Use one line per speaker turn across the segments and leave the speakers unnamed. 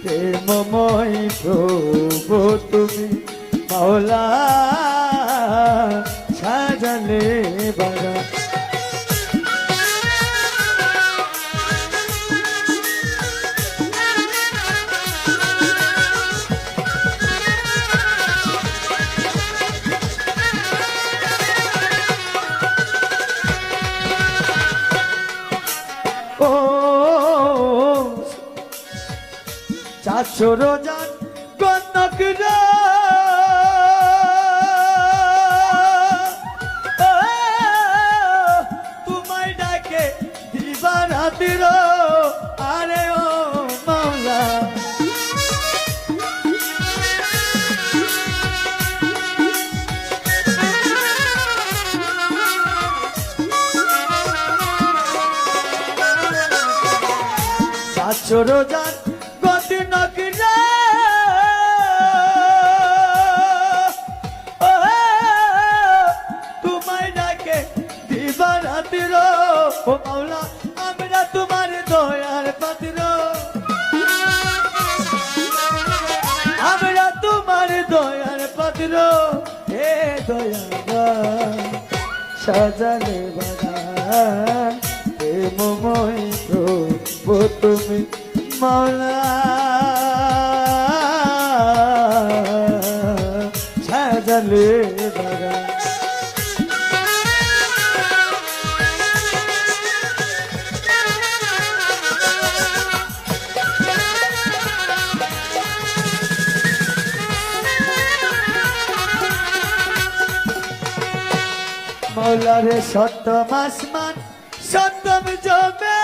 প্রেমময় প্রভু তুমি মাওলা সাজালে বাগান। ও চাচর জান কনকরা তোমায় ডাকে দিবারাতির আরে ও মাওলা চাচর জান কনকরা তোমায় ডাকে দিবারাতির ও মাওলা আমরা তোমার দয়ার পাত্র আমরা তোমার দয়ার পাত্র হে দয়াবান সাজালে বাগান প্রেমময় প্রভু তুমি মাওলা সাজালে বাগান। মৌলারে সপ্তম আসমান সপ্তম জমে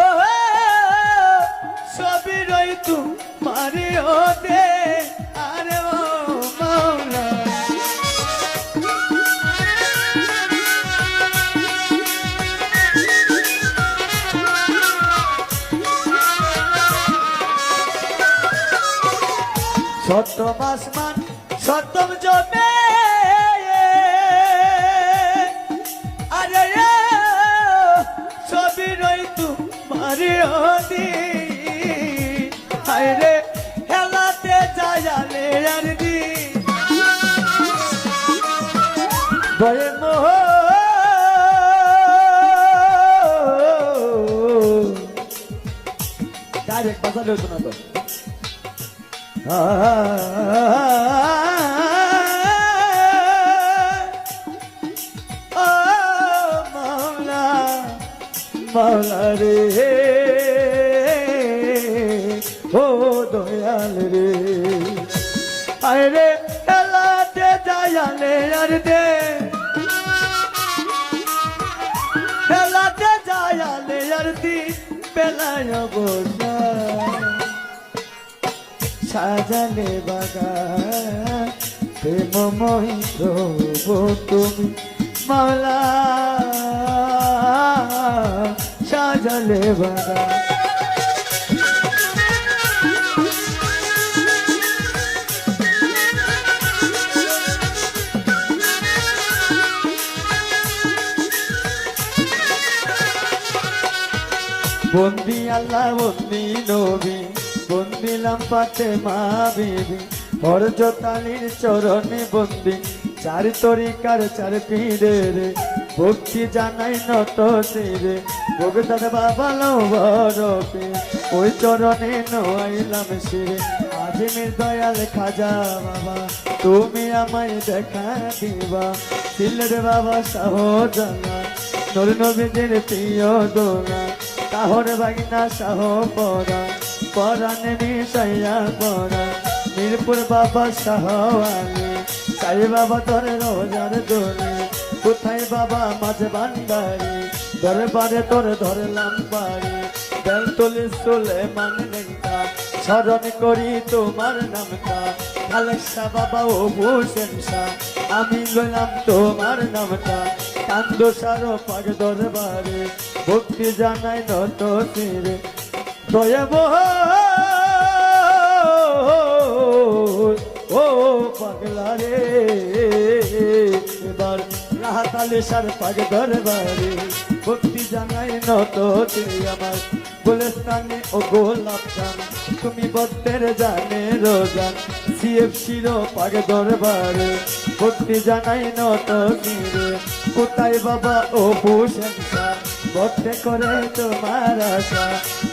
ও সবই রই তোমারে ওতে আরে ও মৌলা সপ্তম আসমান সপ্তম জমে আরে সবই রই তোমারে ওতে হায়রে হেলাতে যায়ালে আর দি বয়ে মোহ ডাইরেক্ট বাজালে হতো না তো মাওলা মাওলা রে ও দয়াল রে আরে এলাতে যায়ালে আর দে এলাতে যায়ালে আর দি বেলায় বসা সাজালে বাগান প্রেমময় প্রভু তুমি মাওলা সাজালে বাগান। বন্দি আল্লাহ বন্দি নবী বন্দিলাম ফাতেমা বিবি হযরত আলীর চরণে বন্দি চার তরিকার চার পীরের ভক্তি জানাই নত শিরে বগদাদ বাবা লবরপে ওই চরণে নোয়াইলাম শিরে আজিমের দয়াল খাজা বাবা তুমি আমায় দেখা দিবা সিলেট বাবা শাহজালাল নূর নবীদের প্রিয় দোলা তাহর বাগিনা শাহ পরা পরানে মিশাইয়া পরা মিরপুর বাবা শাহ আলী সাই বাবা তোর রোজার দোলে কোথায় বাবা মাঝ ভান্ডারি দরবারে তোর ধরলাম বাড়ি বেলতলি সুলেমান নেতা স্মরণ করি তোমার নামটা খালেকশা বাবা ও ভূষণ শাহ আমি গেলাম তোমার নামটা কান্দ সারো পাগ দরবারে ভক্তি জানাই নত তীরে দয়াব ও পাগলা রে এবার রাহাতালিশার পাগ দরবারে ভক্তি জানাই নত তুমি আমার গুলিস্তানে ও গোলাপ চান তুমি বদ্দের জানে রোজান সিএফসির পাগ দরবারে ভক্তি জানাই নত কিরে কোথায় বাবা ও হুসেন শাহ ভক্তে করে তোমার আশা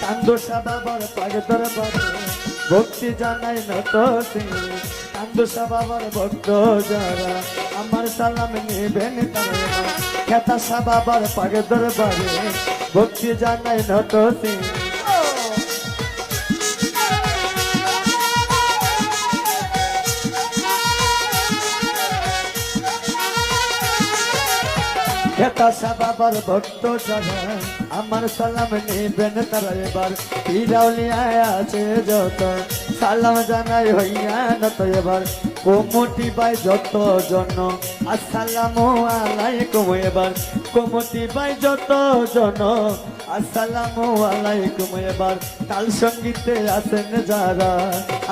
কান্দোসা বাবার পাগ দরবারে ভক্তি জানাই নত কিরে কান্দোসা বাবার ভক্ত যারা আমার সালাম নেবেন তারা খেতাসা বাবার পাগ দরবারে ভক্তি জানাই নত সিং খেতাসা বাবার ভক্ত যারা আমার সালাম নেবেন তারা এবার পিরাউলিয়ায় আছে যত সালাম জানাই হইয়া নত এবার কোমটি বাই যত জন আসসালামু আলাইকুম এবার কোমটি বাই যত জন আসসালামু আলাইকুম এবার তাল সঙ্গীতে আছেন যারা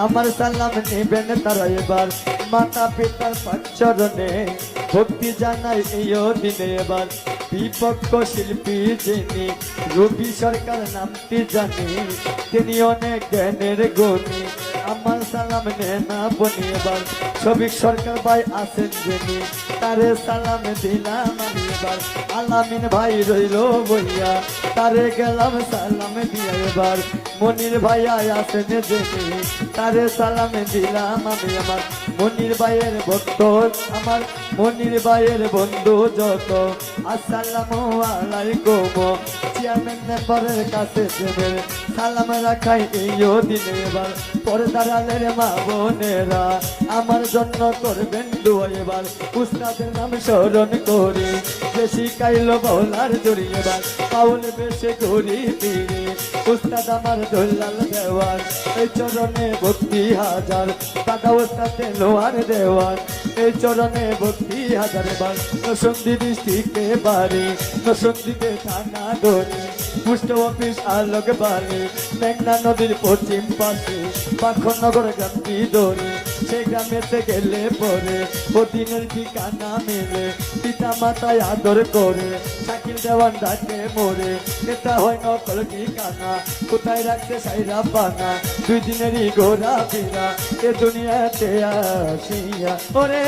আমার সালাম নেবেন তারা এবার মাতা পিতার পাঁচরণে ভক্তি জানাই এই দিনে এবার বিপক্ষ শিল্পী যিনি রবি সরকার নামটি জানি তিনি অনেক জ্ঞানের গুণী আমার সালাম নেনা বনি এবার শফিক সরকার ভাই আছেন যিনি তারে সালাম দিলাম আমি এবার আলামিন ভাই রইল বইয়া তারে গেলাম সালাম দিয়া এবার মনির ভাই আছেন যিনি তারে সালাম দিলাম আমি আমার মনির ভাইয়ের ভক্ত আমার মনির ভাইয়ের বন্ধু যত আসসালামু আলাইকুম চেয়ারম্যান মেম্বারের কাছে দেবেন সালাম রাখাই এই দিনে এবার পর্দার আলের মা বোনেরা আমার জন্য করবেন দোয়া এবার উস্তাদের নাম স্মরণ করি যে শিখাইল বলার জড়ি এবার পাউল বেশে ঘুরি ফিরি উস্তাদ আমার দোলাল দেওয়ার এই চরণে ভক্তি হাজার দাদা উস্তাদে লোহার দেওয়ার এই চরণে ভক্তি হাজার এবার নসন্দি ডিস্ট্রিক্টে বাড়ি নসন্দিতে থানা ধরি পোস্ট অফিস আলোক বাড়ি মেঘনা নদীর পশ্চিম পাশে পাখনগর গ্রামটি ধরে সে গ্রামেতে গেলে পরে দিনের ঠিকানা মেলে পিতা মাতায় আদর করে শাকিল দেওয়ান ডাকে মোরে এটা হয় নকল ঠিকানা কোথায় রাখতে সাইরা বানা 2 দিনেরই ঘোরা ফেরা এ দুনিয়াতে আসিয়া ওরে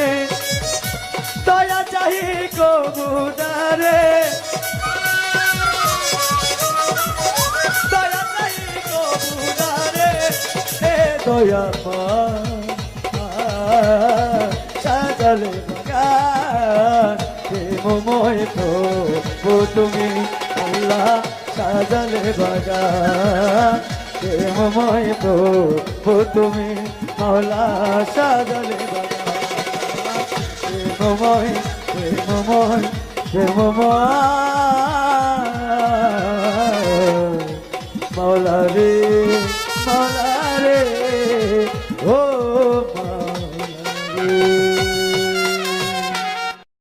দয়া চাহি কবুদারে দয়া চাহি কবুদারে এ দয়া সাজালে বাগান প্রেমময় তো তুমি আল্লাহ সাজালে বাগান প্রেমময় তো তুমি মাওলা সাজালে বাগান প্রেমময় প্রেমময় প্রেমময় মাওলা রে